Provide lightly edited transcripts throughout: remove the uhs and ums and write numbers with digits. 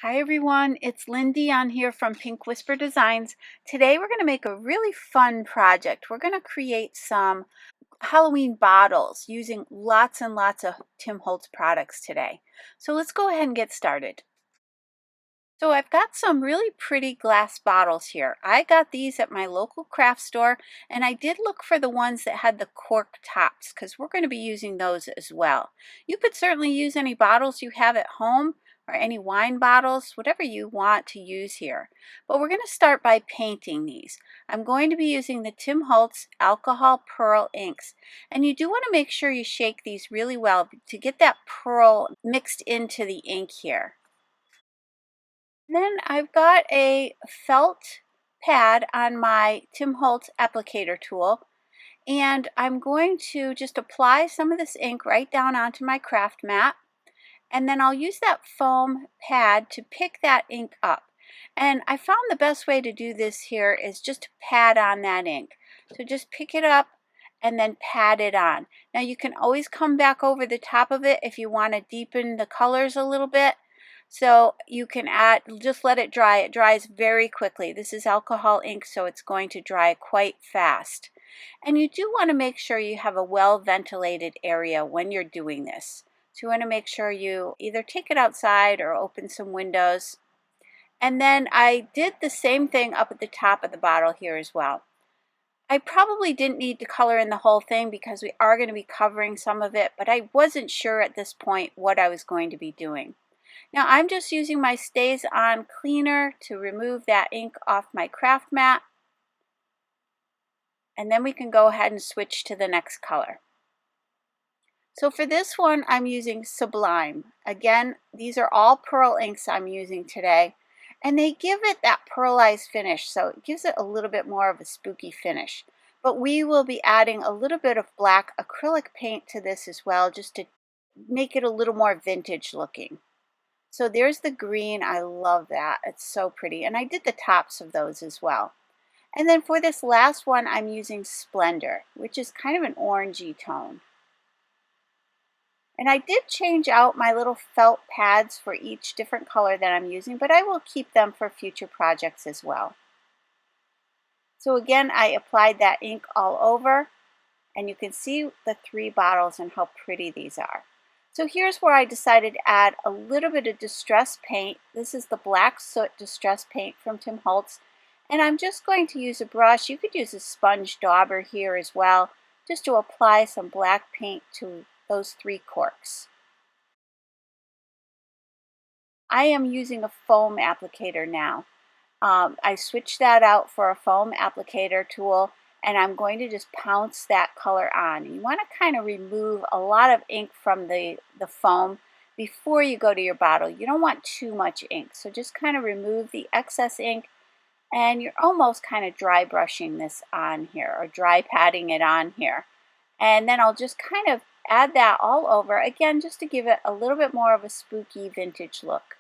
Hi everyone, it's Lindy on here from Pink Whisper Designs. Today we're going to make a really fun project. We're going to create some Halloween bottles using lots and lots of Tim Holtz products today. So let's go ahead and get started. So I've got some really pretty glass bottles here. I got these at my local craft store, and I did look for the ones that had the cork tops because we're going to be using those as well. You could certainly use any bottles you have at home or any wine bottles, whatever you want to use here. But we're going to start by painting these. I'm going to be using the Tim Holtz Alcohol Pearl inks, and you do want to make sure you shake these really well to get that pearl mixed into the ink here. Then I've got a felt pad on my Tim Holtz applicator tool, and I'm going to just apply some of this ink right down onto my craft mat, and then I'll use that foam pad to pick that ink up. And I found the best way to do this here is just to pad on that ink. So just pick it up and then pat it on. Now you can always come back over the top of it if you want to deepen the colors a little bit. So you can just let it dry. It dries very quickly. This is alcohol ink, so it's going to dry quite fast. And you do want to make sure you have a well-ventilated area when you're doing this. So you want to make sure you either take it outside or open some windows. And then I did the same thing up at the top of the bottle here as well. I probably didn't need to color in the whole thing because we are going to be covering some of it, but I wasn't sure at this point what I was going to be doing. Now I'm just using my Stays On cleaner to remove that ink off my craft mat, and then we can go ahead and switch to the next color. So for this one I'm using Sublime. Again, these are all pearl inks I'm using today, and they give it that pearlized finish, so it gives it a little bit more of a spooky finish. But we will be adding a little bit of black acrylic paint to this as well, just to make it a little more vintage looking. So there's the green. I love that. It's so pretty. And I did the tops of those as well. And then for this last one, I'm using Splendor, which is kind of an orangey tone. And I did change out my little felt pads for each different color that I'm using, but I will keep them for future projects as well. So again, I applied that ink all over, and you can see the 3 bottles and how pretty these are. So here's where I decided to add a little bit of distress paint. This is the Black Soot distress paint from Tim Holtz. And I'm just going to use a brush. You could use a sponge dauber here as well, just to apply some black paint to those 3 corks. I am using a foam applicator now. I switched that out for a foam applicator tool, and I'm going to just pounce that color on. You want to kind of remove a lot of ink from the foam before you go to your bottle. You don't want too much ink, so just kind of remove the excess ink, and you're almost kind of dry brushing this on here, or dry patting it on here. And then I'll just kind of add that all over, again, just to give it a little bit more of a spooky vintage look.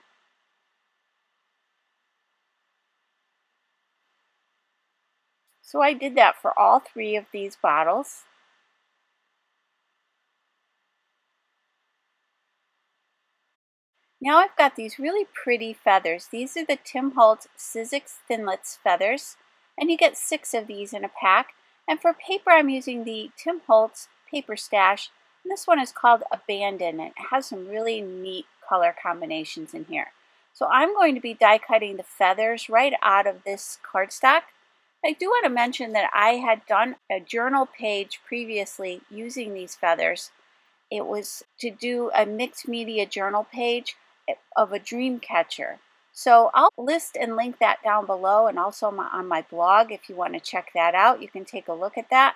So I did that for all 3 of these bottles. Now I've got these really pretty feathers. These are the Tim Holtz Sizzix Thinlits feathers, and you get 6 of these in a pack. And for paper, I'm using the Tim Holtz Paper Stash, and this one is called Abandon, and it has some really neat color combinations in here. So I'm going to be die cutting the feathers right out of this cardstock. I do want to mention that I had done a journal page previously using these feathers. It was to do a mixed media journal page of a dream catcher. So I'll list and link that down below, and also on my blog if you want to check that out. You can take a look at that.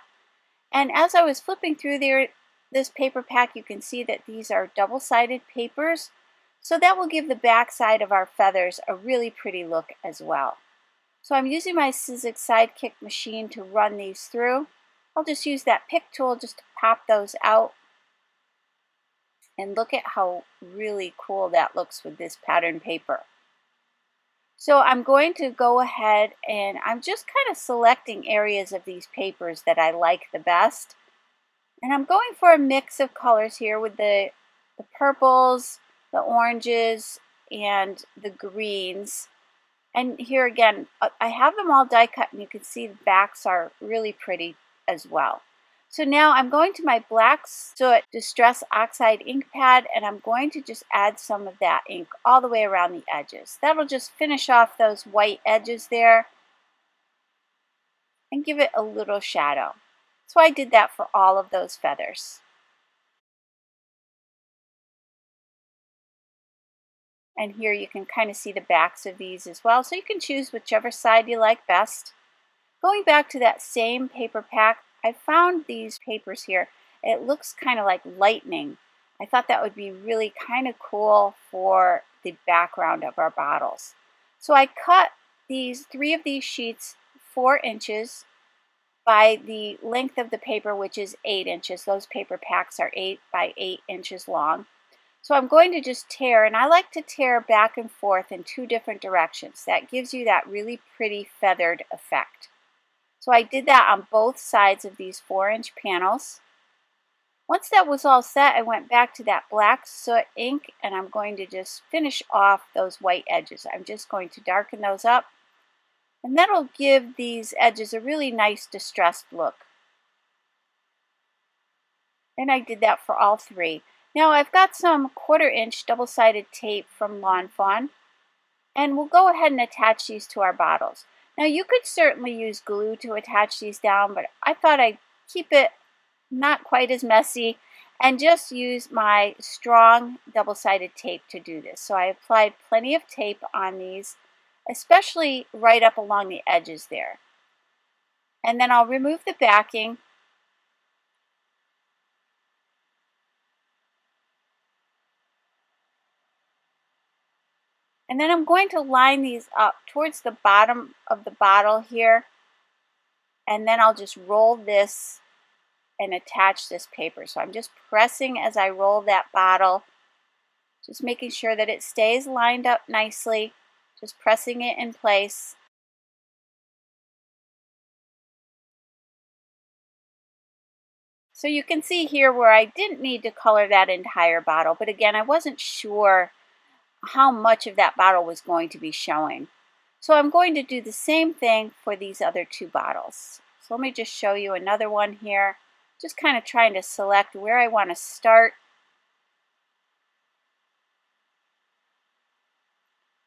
And as I was flipping through this paper pack, you can see that these are double-sided papers. So that will give the back side of our feathers a really pretty look as well. So I'm using my Sizzix Sidekick machine to run these through. I'll just use that pick tool just to pop those out. And look at how really cool that looks with this pattern paper. So I'm going to go ahead and I'm just kind of selecting areas of these papers that I like the best. And I'm going for a mix of colors here with the purples, the oranges, and the greens. And here again, I have them all die cut, and you can see the backs are really pretty as well. So now I'm going to my black Soot Distress Oxide ink pad, and I'm going to just add some of that ink all the way around the edges. That'll just finish off those white edges there and give it a little shadow. So I did that for all of those feathers. And here you can kind of see the backs of these as well, so you can choose whichever side you like best. Going back to that same paper pack, I found these papers here. It looks kind of like lightning. I thought that would be really kind of cool for the background of our bottles. So I cut three of these sheets 4 inches by the length of the paper, which is 8 inches. Those paper packs are 8 by 8 inches long. So I'm going to just tear, and I like to tear back and forth in 2 different directions. That gives you that really pretty feathered effect. So I did that on both sides of these 4-inch panels. Once that was all set, I went back to that black Soot ink, and I'm going to just finish off those white edges. I'm just going to darken those up, and that'll give these edges a really nice distressed look. And I did that for all 3. Now I've got some 1/4-inch double-sided tape from Lawn Fawn, and we'll go ahead and attach these to our bottles. Now you could certainly use glue to attach these down, but I thought I'd keep it not quite as messy and just use my strong double-sided tape to do this. So I applied plenty of tape on these, especially right up along the edges there. And then I'll remove the backing. And then I'm going to line these up towards the bottom of the bottle here. And then I'll just roll this and attach this paper. So I'm just pressing as I roll that bottle, just making sure that it stays lined up nicely, just pressing it in place. So you can see here where I didn't need to color that entire bottle, but again, I wasn't sure how much of that bottle was going to be showing. So I'm going to do the same thing for these other 2 bottles. So let me just show you another one here. Just kind of trying to select where I want to start.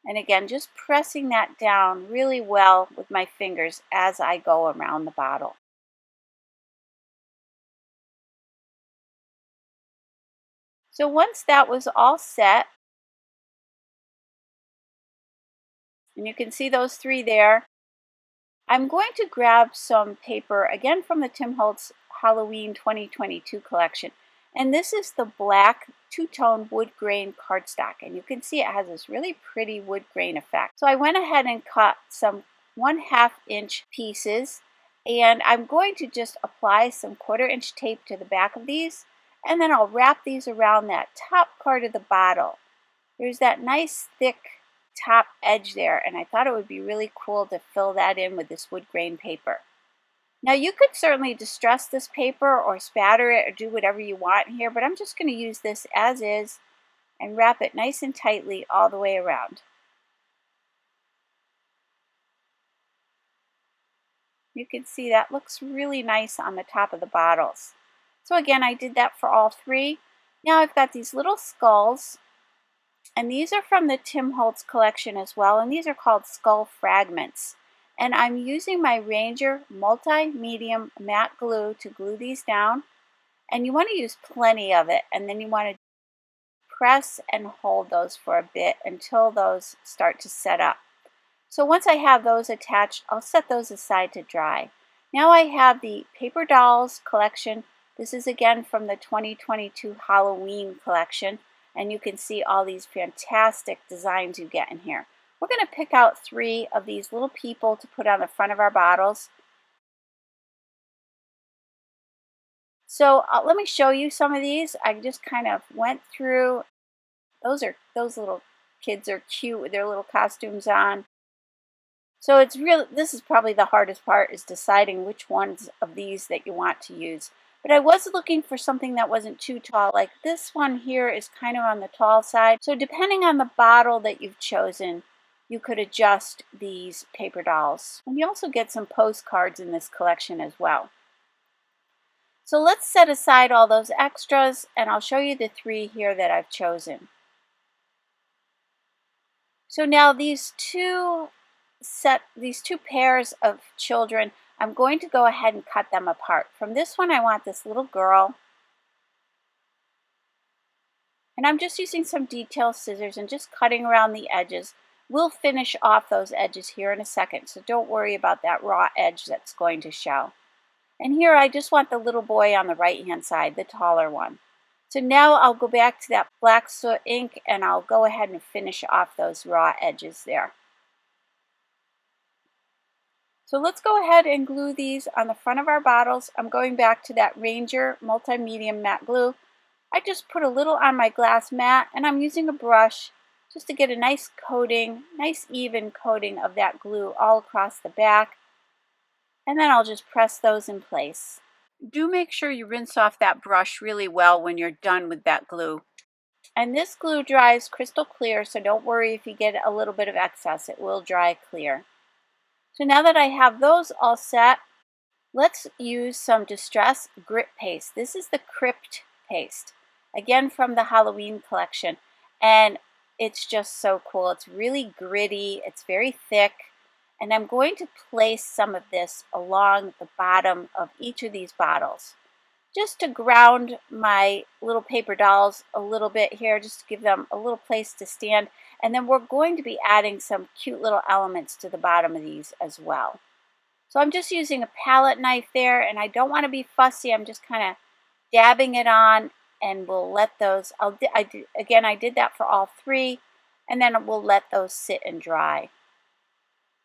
And again, just pressing that down really well with my fingers as I go around the bottle. So once that was all set, and you can see those 3 there, I'm going to grab some paper, again from the Tim Holtz Halloween 2022 collection. And this is the black 2-tone wood grain cardstock. And you can see it has this really pretty wood grain effect. So I went ahead and cut some 1/2 inch pieces. And I'm going to just apply some 1/4-inch tape to the back of these. And then I'll wrap these around that top part of the bottle. There's that nice thick top edge there, and I thought it would be really cool to fill that in with this wood grain paper. Now you could certainly distress this paper or spatter it or do whatever you want here, but I'm just going to use this as is and wrap it nice and tightly all the way around. You can see that looks really nice on the top of the bottles. So again, I did that for all 3. Now I've got these little skulls. And these are from the Tim Holtz collection as well, and these are called Skull Fragments. And I'm using my Ranger multi-medium matte glue to glue these down. And you want to use plenty of it, and then you want to press and hold those for a bit until those start to set up. So once I have those attached, I'll set those aside to dry. Now I have the Paper Dolls collection. This is again from the 2022 Halloween collection. And you can see all these fantastic designs you get in here. We're going to pick out 3 of these little people to put on the front of our bottles. So let me show you some of these. I just kind of went through. Those little kids are cute with their little costumes on. So it's really, this is probably the hardest part, is deciding which ones of these that you want to use. But I was looking for something that wasn't too tall. Like this one here is kind of on the tall side. So depending on the bottle that you've chosen, you could adjust these paper dolls. And you also get some postcards in this collection as well. So let's set aside all those extras and I'll show you the 3 here that I've chosen. So now these two pairs of children, I'm going to go ahead and cut them apart. From this one, I want this little girl. And I'm just using some detail scissors and just cutting around the edges. We'll finish off those edges here in a second, so don't worry about that raw edge that's going to show. And here I just want the little boy on the right-hand side, the taller one. So now I'll go back to that black soot ink and I'll go ahead and finish off those raw edges there. So let's go ahead and glue these on the front of our bottles. I'm going back to that Ranger Multi-Medium Matte Glue. I just put a little on my glass mat and I'm using a brush just to get a nice coating, nice even coating of that glue all across the back. And then I'll just press those in place. Do make sure you rinse off that brush really well when you're done with that glue. And this glue dries crystal clear, so don't worry if you get a little bit of excess, it will dry clear. So now that I have those all set, let's use some Distress Grit Paste. This is the Crypt paste, again from the Halloween collection, and it's just so cool. It's really gritty, it's very thick, and I'm going to place some of this along the bottom of each of these bottles just to ground my little paper dolls a little bit here, just to give them a little place to stand. And then we're going to be adding some cute little elements to the bottom of these as well. So I'm just using a palette knife there, and I don't want to be fussy. I'm just kind of dabbing it on, and we'll let those, I did that for all 3, and then we'll let those sit and dry.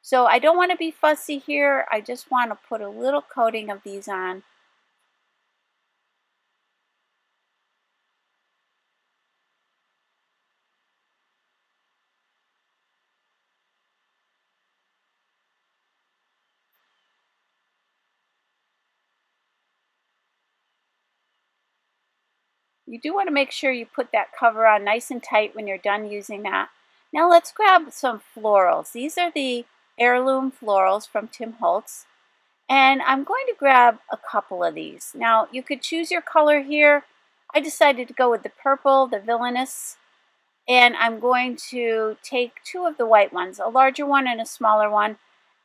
So I don't want to be fussy here. I just want to put a little coating of these on. You do want to make sure you put that cover on nice and tight when you're done using that. Now let's grab some florals. These are the Heirloom Florals from Tim Holtz. And I'm going to grab a couple of these. Now you could choose your color here. I decided to go with the purple, the Villainous. And I'm going to take 2 of the white ones, a larger one and a smaller one.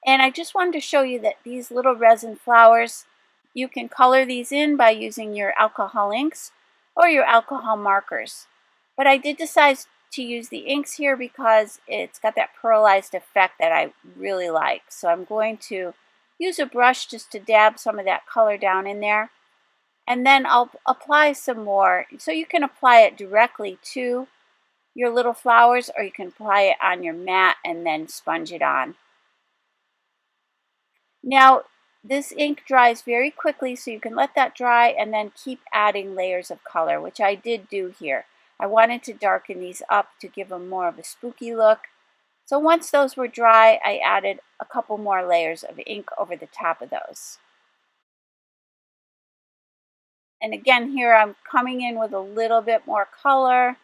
And I just wanted to show you that these little resin flowers, you can color these in by using your alcohol inks or your alcohol markers. But I did decide to use the inks here because it's got that pearlized effect that I really like. So I'm going to use a brush just to dab some of that color down in there. And then I'll apply some more. So you can apply it directly to your little flowers, or you can apply it on your mat and then sponge it on. Now this ink dries very quickly, so you can let that dry and then keep adding layers of color, which I did do here. I wanted to darken these up to give them more of a spooky look. So once those were dry, I added a couple more layers of ink over the top of those. And again here I'm coming in with a little bit more color.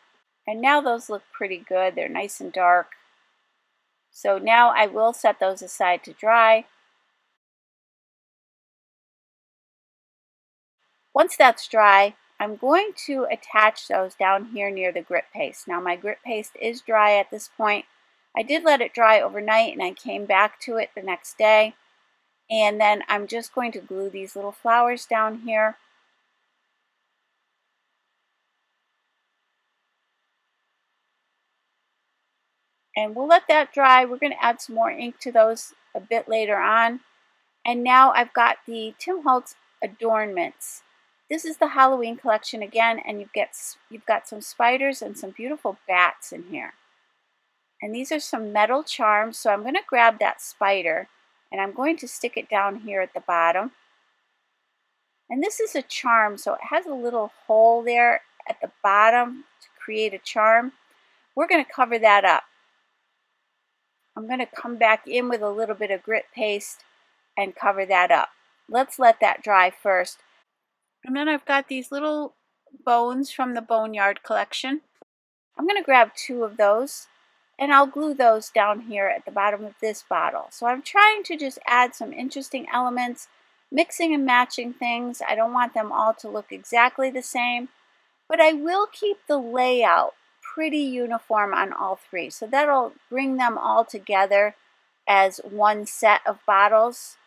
And now those look pretty good. They're nice and dark. So now I will set those aside to dry. Once that's dry, I'm going to attach those down here near the grit paste. Now my grit paste is dry at this point. I did let it dry overnight and I came back to it the next day. And then I'm just going to glue these little flowers down here. And we'll let that dry. We're going to add some more ink to those a bit later on. And now I've got the Tim Holtz Adornments. This is the Halloween collection again, and you've got some spiders and some beautiful bats in here. And these are some metal charms, so I'm going to grab that spider and I'm going to stick it down here at the bottom. And this is a charm, so it has a little hole there at the bottom to create a charm. We're going to cover that up. I'm going to come back in with a little bit of grit paste and cover that up. Let's let that dry first. And then I've got these little bones from the Boneyard collection. I'm going to grab 2 of those and I'll glue those down here at the bottom of this bottle. So I'm trying to just add some interesting elements, mixing and matching things. I don't want them all to look exactly the same, but I will keep the layout pretty uniform on all 3. So that'll bring them all together as one set of bottles.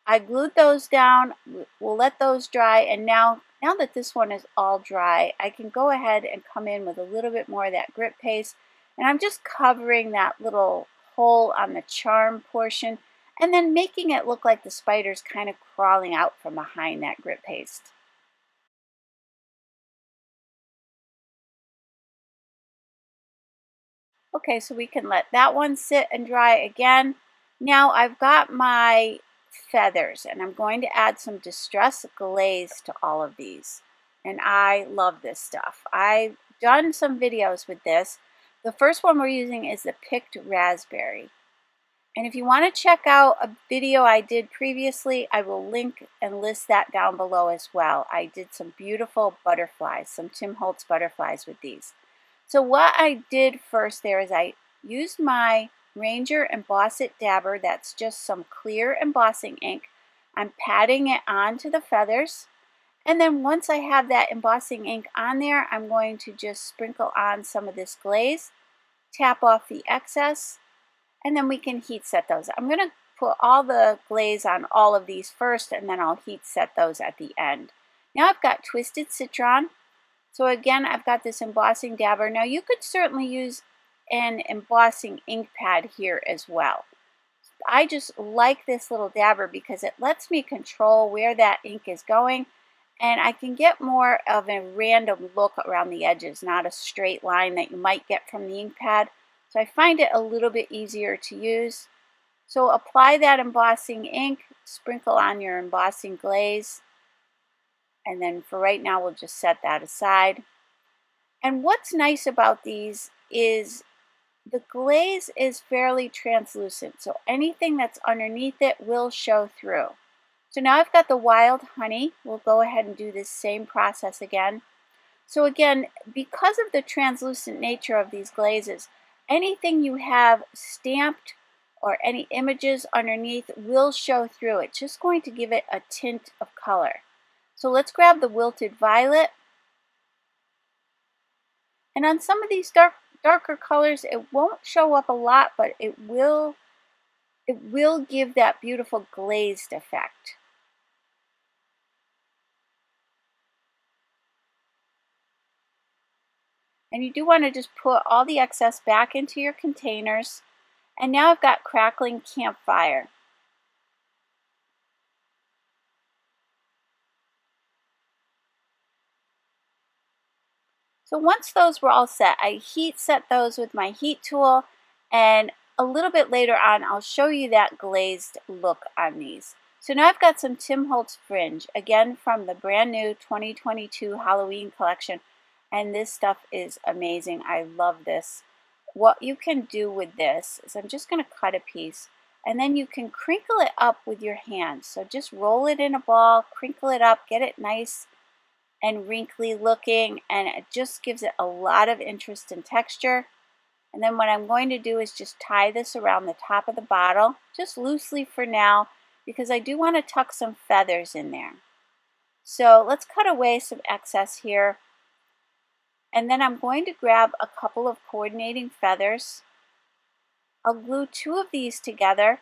I glued those down. We'll let those dry, and now that this one is all dry, I can go ahead and come in with a little bit more of that grit paste, and I'm just covering that little hole on the charm portion and then making it look like the spider's kind of crawling out from behind that grit paste. Okay, so we can let that one sit and dry again. Now I've got my feathers and I'm going to add some Distress Glaze to all of these. And I love this stuff. I've done some videos with this. The first one we're using is the Picked Raspberry. And if you want to check out a video I did previously, I will link and list that down below as well. I did some beautiful butterflies, some Tim Holtz butterflies with these. So what I did first there is I used my Ranger Emboss It Dabber. That's just some clear embossing ink. I'm patting it onto the feathers. And then once I have that embossing ink on there, I'm going to just sprinkle on some of this glaze, tap off the excess, and then we can heat set those. I'm going to put all the glaze on all of these first, and then I'll heat set those at the end. Now I've got Twisted Citron. So again, I've got this embossing dabber. Now you could certainly use an embossing ink pad here as well. I just like this little dabber because it lets me control where that ink is going, and I can get more of a random look around the edges, not a straight line that you might get from the ink pad. So I find it a little bit easier to use. So apply that embossing ink, sprinkle on your embossing glaze, and then for right now we'll just set that aside. And what's nice about these is the glaze is fairly translucent, so anything that's underneath it will show through. So now I've got the wild honey. We'll go ahead and do this same process again. So again, because of the translucent nature of these glazes, anything you have stamped or any images underneath will show through. It's just going to give it a tint of color. So let's grab the Wilted Violet. And on some of these darker colors, it won't show up a lot, but it will give that beautiful glazed effect. And you do want to just put all the excess back into your containers. And now I've got Crackling Campfire. So once those were all set, I heat set those with my heat tool, and a little bit later on I'll show you that glazed look on these. So now I've got some Tim Holtz Fringe, again from the brand new 2022 Halloween collection, and this stuff is amazing. I love this. What you can do with this is I'm just going to cut a piece, and then you can crinkle it up with your hands. So just roll it in a ball, crinkle it up, get it nice and wrinkly looking, and it just gives it a lot of interest and texture. And then what I'm going to do is just tie this around the top of the bottle, just loosely for now, because I do want to tuck some feathers in there. So let's cut away some excess here. And then I'm going to grab a couple of coordinating feathers. I'll glue 2 of these together.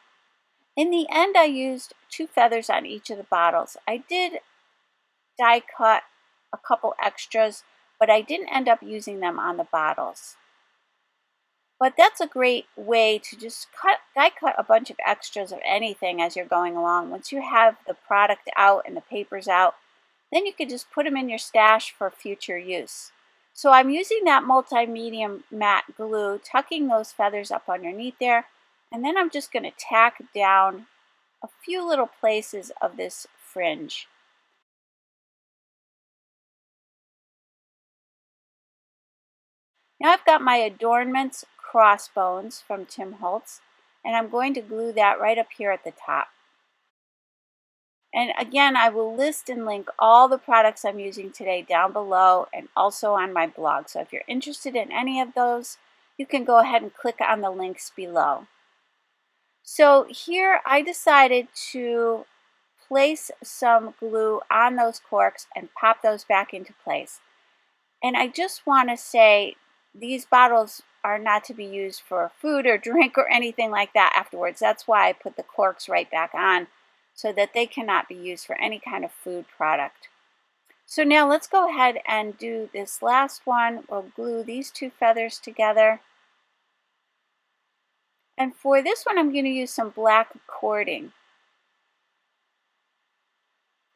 In the end, I used 2 feathers on each of the bottles. I did die cut a couple extras, but I didn't end up using them on the bottles. But that's a great way to just die cut a bunch of extras of anything as you're going along. Once you have the product out and the papers out, then you can just put them in your stash for future use. So I'm using that multi-medium matte glue, tucking those feathers up underneath there, and then I'm just going to tack down a few little places of this fringe. Now I've got my Adornments Crossbones from Tim Holtz, and I'm going to glue that right up here at the top. And again, I will list and link all the products I'm using today down below and also on my blog. So if you're interested in any of those, you can go ahead and click on the links below. So here I decided to place some glue on those corks and pop those back into place. And I just want to say these bottles are not to be used for food or drink or anything like that afterwards. That's why I put the corks right back on, so that they cannot be used for any kind of food product. So now let's go ahead and do this last one. We'll glue these two feathers together. And for this one, I'm going to use some black cording.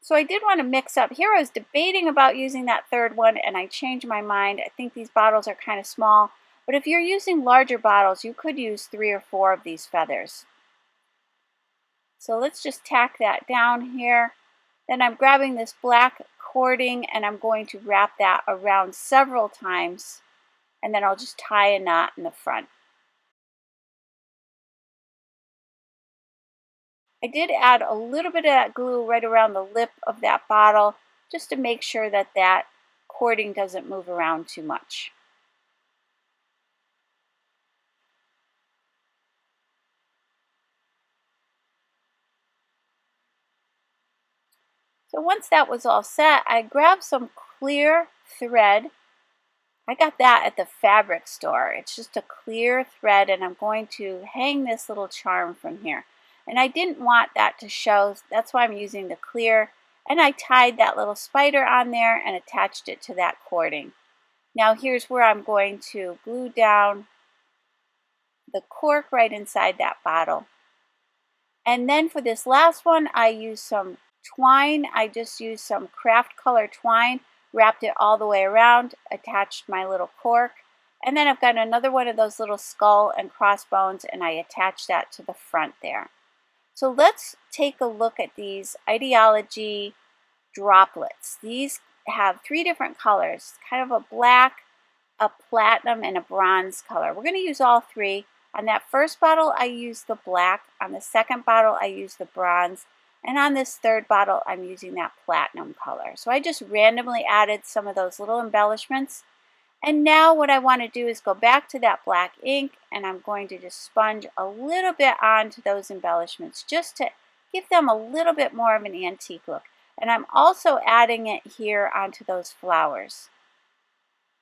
So I did want to mix up. Here I was debating about using that third one, and I changed my mind. I think these bottles are kind of small, but if you're using larger bottles, you could use 3 or 4 of these feathers. So let's just tack that down here. Then I'm grabbing this black cording and I'm going to wrap that around several times, and then I'll just tie a knot in the front. I did add a little bit of that glue right around the lip of that bottle just to make sure that that cording doesn't move around too much. So once that was all set, I grabbed some clear thread. I got that at the fabric store. It's just a clear thread, and I'm going to hang this little charm from here. And I didn't want that to show, that's why I'm using the clear. And I tied that little spider on there and attached it to that cording. Now here's where I'm going to glue down the cork right inside that bottle. And then for this last one, I used some twine. I just used some craft color twine, wrapped it all the way around, attached my little cork, and then I've got another one of those little skull and crossbones, and I attached that to the front there. So let's take a look at these idea-ology droplets. These have 3 different colors, kind of a black, a platinum, and a bronze color. We're going to use all 3. On that first bottle, I used the black. On the second bottle, I used the bronze. And on this third bottle, I'm using that platinum color. So I just randomly added some of those little embellishments. And now what I want to do is go back to that black ink, and I'm going to just sponge a little bit onto those embellishments just to give them a little bit more of an antique look. And I'm also adding it here onto those flowers.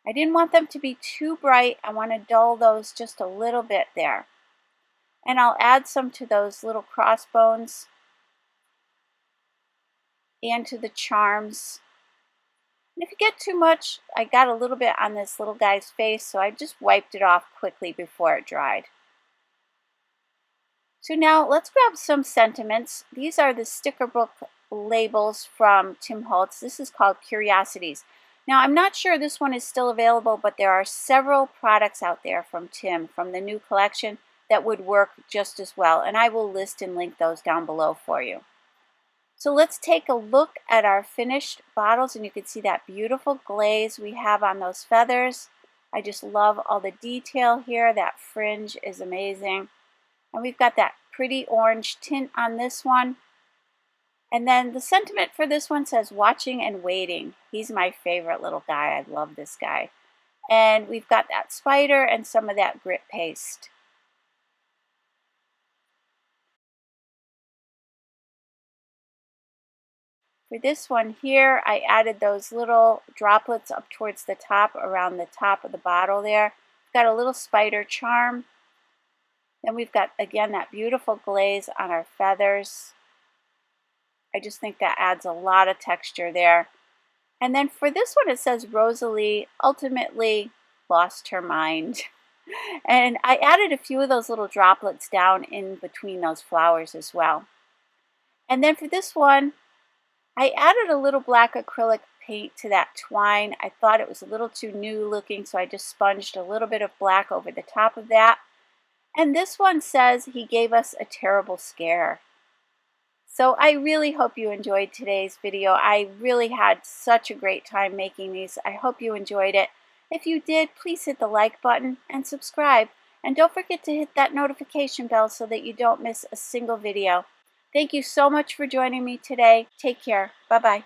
I didn't want them to be too bright. I want to dull those just a little bit there. And I'll add some to those little crossbones and to the charms. And if you get too much, I got a little bit on this little guy's face, so I just wiped it off quickly before it dried. So now let's grab some sentiments. These are the sticker book labels from Tim Holtz. This is called Curiosities. Now I'm not sure this one is still available, but there are several products out there from Tim, from the new collection, that would work just as well, and I will list and link those down below for you. So let's take a look at our finished bottles, and you can see that beautiful glaze we have on those feathers. I just love all the detail here. That fringe is amazing. And we've got that pretty orange tint on this one. And then the sentiment for this one says watching and waiting. He's my favorite little guy. I love this guy. And we've got that spider and some of that grit paste. For this one here, I added those little droplets up towards the top, around the top of the bottle there. We've got a little spider charm. Then we've got, again, that beautiful glaze on our feathers. I just think that adds a lot of texture there. And then for this one, it says Rosalie ultimately lost her mind. And I added a few of those little droplets down in between those flowers as well. And then for this one, I added a little black acrylic paint to that twine. I thought it was a little too new looking, so I just sponged a little bit of black over the top of that. And this one says he gave us a terrible scare. So I really hope you enjoyed today's video. I really had such a great time making these. I hope you enjoyed it. If you did, please hit the like button and subscribe. And don't forget to hit that notification bell so that you don't miss a single video. Thank you so much for joining me today. Take care. Bye-bye.